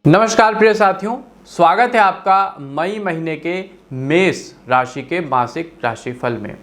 नमस्कार प्रिय साथियों, स्वागत है आपका मई महीने के मेष राशि के मासिक राशिफल में।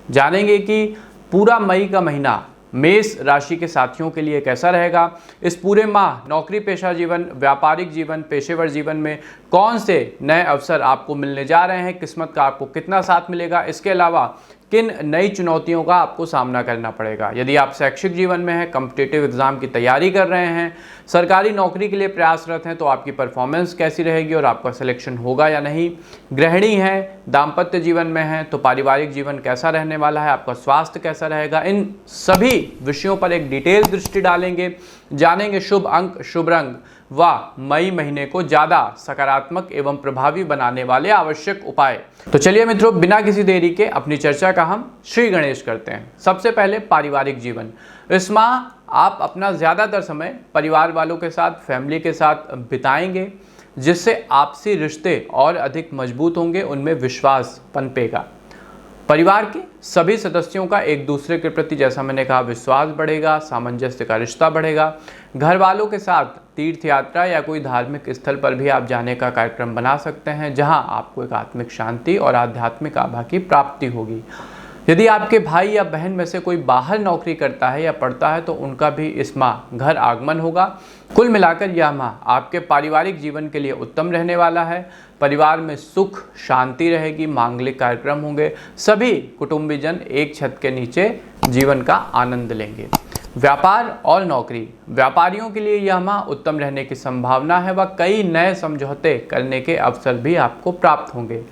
जानेंगे कि पूरा मई का महीना मेष राशि के साथियों के लिए कैसा रहेगा। इस पूरे माह नौकरी पेशा जीवन, व्यापारिक जीवन, पेशेवर जीवन में कौन से नए अवसर आपको मिलने जा रहे हैं, किस्मत का आपको कितना साथ मिलेगा, इसके अलावा किन नई चुनौतियों का आपको सामना करना पड़ेगा। यदि आप शैक्षिक जीवन में हैं, कॉम्पिटिटिव एग्जाम की तैयारी कर रहे हैं, सरकारी नौकरी के लिए प्रयासरत हैं, तो आपकी परफॉर्मेंस कैसी रहेगी और आपका सिलेक्शन होगा या नहीं। गृहिणी हैं, दाम्पत्य जीवन में हैं, तो पारिवारिक जीवन कैसा रहने वाला है, आपका स्वास्थ्य कैसा रहेगा। इन सभी विषयों पर एक डिटेल दृष्टि डालेंगे, जानेंगे शुभ अंक, शुभ रंग व मई महीने को ज्यादा सकारात्मक एवं प्रभावी बनाने वाले आवश्यक उपाय। तो चलिए मित्रों, बिना किसी देरी के अपनी चर्चा का हम श्री गणेश करते हैं। सबसे पहले पारिवारिक जीवन। इस माह आप अपना ज्यादातर समय परिवार वालों के साथ, फैमिली के साथ बिताएंगे, जिससे आपसी रिश्ते और अधिक मजबूत होंगे, उनमें विश्वास पनपेगा। परिवार के सभी सदस्यों का एक दूसरे के प्रति, जैसा मैंने कहा, विश्वास बढ़ेगा, सामंजस्य का रिश्ता बढ़ेगा। घर वालों के साथ तीर्थ यात्रा या कोई धार्मिक स्थल पर भी आप जाने का कार्यक्रम बना सकते हैं, जहां आपको एक आत्मिक शांति और आध्यात्मिक आभा की प्राप्ति होगी। यदि आपके भाई या बहन में से कोई बाहर नौकरी करता है या पढ़ता है, तो उनका भी इस माह घर आगमन होगा। कुल मिलाकर यह माह आपके पारिवारिक जीवन के लिए उत्तम रहने वाला है। परिवार में सुख शांति रहेगी, मांगलिक कार्यक्रम होंगे, सभी कुटुंबीजन एक छत के नीचे जीवन का आनंद लेंगे। व्यापार और नौकरी। व्यापारियों के लिए यह माह उत्तम रहने की संभावना है व कई नए समझौते करने के अवसर भी आपको प्राप्त होंगे।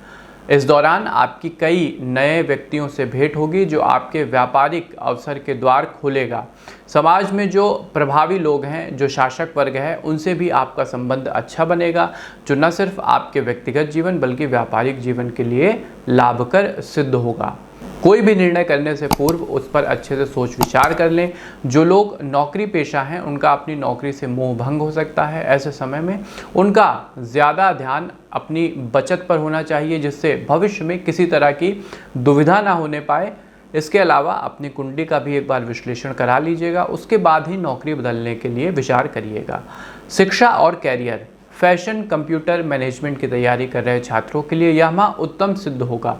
इस दौरान आपकी कई नए व्यक्तियों से भेंट होगी, जो आपके व्यापारिक अवसर के द्वार खोलेगा। समाज में जो प्रभावी लोग हैं, जो शासक वर्ग है, उनसे भी आपका संबंध अच्छा बनेगा, जो न सिर्फ आपके व्यक्तिगत जीवन बल्कि व्यापारिक जीवन के लिए लाभकर सिद्ध होगा। कोई भी निर्णय करने से पूर्व उस पर अच्छे से सोच विचार कर लें। जो लोग नौकरी पेशा हैं, उनका अपनी नौकरी से मोह भंग हो सकता है। ऐसे समय में उनका ज़्यादा ध्यान अपनी बचत पर होना चाहिए, जिससे भविष्य में किसी तरह की दुविधा ना होने पाए। इसके अलावा अपनी कुंडली का भी एक बार विश्लेषण करा लीजिएगा, उसके बाद ही नौकरी बदलने के लिए विचार करिएगा। शिक्षा और कैरियर। फैशन, कंप्यूटर, मैनेजमेंट की तैयारी कर रहे छात्रों के लिए यह माह उत्तम सिद्ध होगा।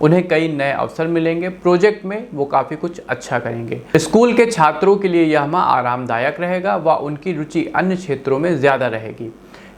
उन्हें कई नए अवसर मिलेंगे, प्रोजेक्ट में वो काफ़ी कुछ अच्छा करेंगे। स्कूल के छात्रों के लिए यह माह आरामदायक रहेगा व उनकी रुचि अन्य क्षेत्रों में ज़्यादा रहेगी।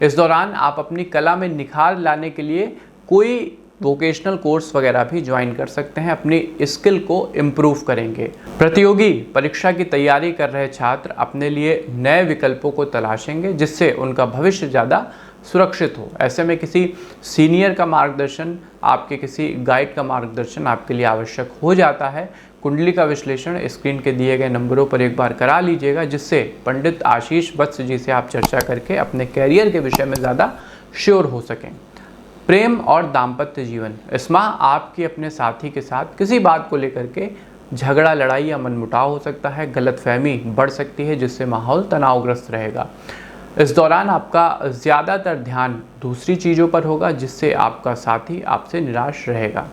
इस दौरान आप अपनी कला में निखार लाने के लिए कोई वोकेशनल कोर्स वगैरह भी ज्वाइन कर सकते हैं, अपनी स्किल को इम्प्रूव करेंगे। प्रतियोगी परीक्षा की तैयारी कर रहे छात्र अपने लिए नए विकल्पों को तलाशेंगे, जिससे उनका भविष्य ज़्यादा सुरक्षित हो। ऐसे में किसी सीनियर का मार्गदर्शन, आपके किसी गाइड का मार्गदर्शन आपके लिए आवश्यक हो जाता है। कुंडली का विश्लेषण स्क्रीन के दिए गए नंबरों पर एक बार करा लीजिएगा, जिससे पंडित आशीष वत्स जी से आप चर्चा करके अपने कैरियर के विषय में ज़्यादा श्योर हो सकें। प्रेम और दाम्पत्य जीवन। इस माह आपकी अपने साथी के साथ किसी बात को लेकर के झगड़ा, लड़ाई या मनमुटाव हो सकता है। गलतफहमी बढ़ सकती है, जिससे माहौल तनावग्रस्त रहेगा। इस दौरान आपका ज़्यादातर ध्यान दूसरी चीज़ों पर होगा, जिससे आपका साथी आपसे निराश रहेगा।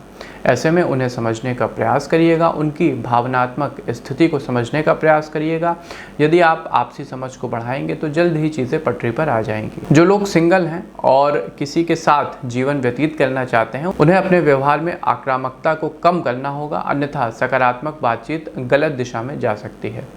ऐसे में उन्हें समझने का प्रयास करिएगा, उनकी भावनात्मक स्थिति को समझने का प्रयास करिएगा। यदि आप आपसी समझ को बढ़ाएंगे तो जल्द ही चीज़ें पटरी पर आ जाएंगी। जो लोग सिंगल हैं और किसी के साथ जीवन व्यतीत करना चाहते हैं, उन्हें अपने व्यवहार में आक्रामकता को कम करना होगा, अन्यथा सकारात्मक बातचीत गलत दिशा में जा सकती है।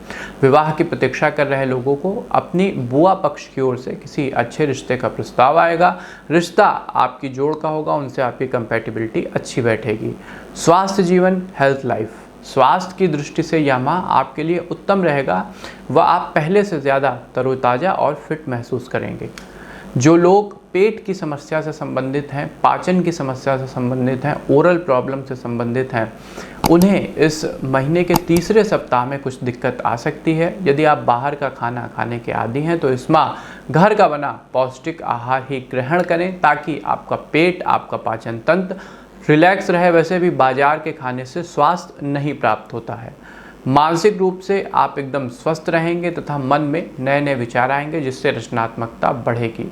विवाह की प्रतीक्षा कर रहे लोगों को अपनी बुआ पक्ष की ओर से किसी अच्छे रिश्ते का प्रस्ताव आएगा। रिश्ता आपकी जोड़ का होगा, उनसे आपकी कंपैटिबिलिटी अच्छी बैठेगी। स्वास्थ्य जीवन, हेल्थ लाइफ। स्वास्थ्य की दृष्टि से यह माह आपके लिए उत्तम रहेगा व आप पहले से ज़्यादा तरोताज़ा और फिट महसूस करेंगे। जो लोग पेट की समस्या से संबंधित हैं, पाचन की समस्या से संबंधित हैं, ओरल प्रॉब्लम से संबंधित हैं, उन्हें इस महीने के तीसरे सप्ताह में कुछ दिक्कत आ सकती है। यदि आप बाहर का खाना खाने के आदी हैं, तो इस माह घर का बना पौष्टिक आहार ही ग्रहण करें, ताकि आपका पेट, आपका पाचन तंत्र रिलैक्स रहे। वैसे भी बाजार के खाने से स्वास्थ्य नहीं प्राप्त होता है। मानसिक रूप से आप एकदम स्वस्थ रहेंगे तथा मन में नए नए विचार आएंगे, जिससे रचनात्मकता बढ़ेगी।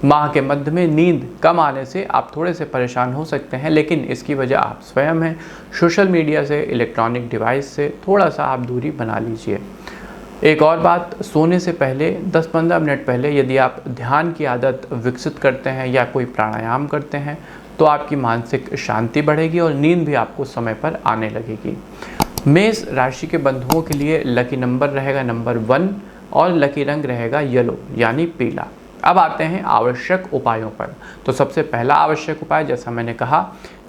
माह के मध्य में नींद कम आने से आप थोड़े से परेशान हो सकते हैं, लेकिन इसकी वजह आप स्वयं हैं। सोशल मीडिया से, इलेक्ट्रॉनिक डिवाइस से थोड़ा सा आप दूरी बना लीजिए। एक और बात, सोने से पहले 10-15 मिनट पहले यदि आप ध्यान की आदत विकसित करते हैं या कोई प्राणायाम करते हैं तो आपकी मानसिक शांति बढ़ेगी और नींद भी आपको समय पर आने लगेगी। मेष राशि के बंधुओं के लिए लकी नंबर रहेगा नंबर 1 और लकी रंग रहेगा येलो यानी पीला। अब आते हैं आवश्यक उपायों पर। तो सबसे पहला आवश्यक उपाय, जैसा मैंने कहा,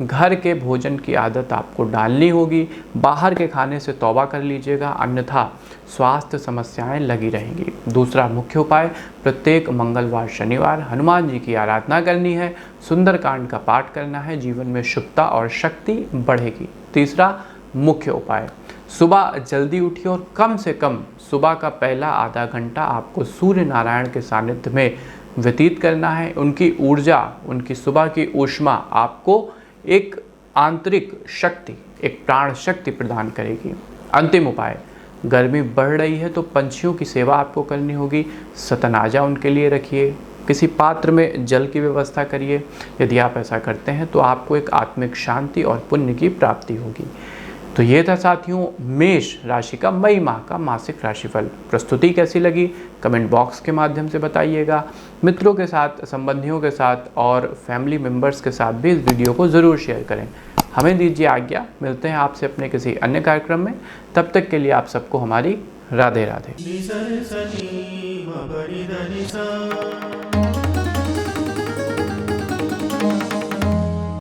घर के भोजन की आदत आपको डालनी होगी। बाहर के खाने से तौबा कर लीजिएगा, अन्यथा स्वास्थ्य समस्याएं लगी रहेंगी। दूसरा मुख्य उपाय, प्रत्येक मंगलवार शनिवार हनुमान जी की आराधना करनी है, सुंदरकांड का पाठ करना है, जीवन में शुभता और शक्ति बढ़ेगी। तीसरा मुख्य उपाय, सुबह जल्दी उठिए और कम से कम सुबह का पहला आधा घंटा आपको सूर्य नारायण के सानिध्य में व्यतीत करना है। उनकी ऊर्जा, उनकी सुबह की ऊष्मा आपको एक आंतरिक शक्ति, एक प्राण शक्ति प्रदान करेगी। अंतिम उपाय, गर्मी बढ़ रही है तो पंछियों की सेवा आपको करनी होगी। सतनाजा उनके लिए रखिए, किसी पात्र में जल की व्यवस्था करिए। यदि आप ऐसा करते हैं तो आपको एक आत्मिक शांति और पुण्य की प्राप्ति होगी। तो ये था साथियों मेष राशि का मई माह का मासिक राशिफल। प्रस्तुति कैसी लगी कमेंट बॉक्स के माध्यम से बताइएगा। मित्रों के साथ, संबंधियों के साथ और फैमिली मेम्बर्स के साथ भी इस वीडियो को ज़रूर शेयर करें। हमें दीजिए आज्ञा, मिलते हैं आपसे अपने किसी अन्य कार्यक्रम में। तब तक के लिए आप सबको हमारी राधे राधे।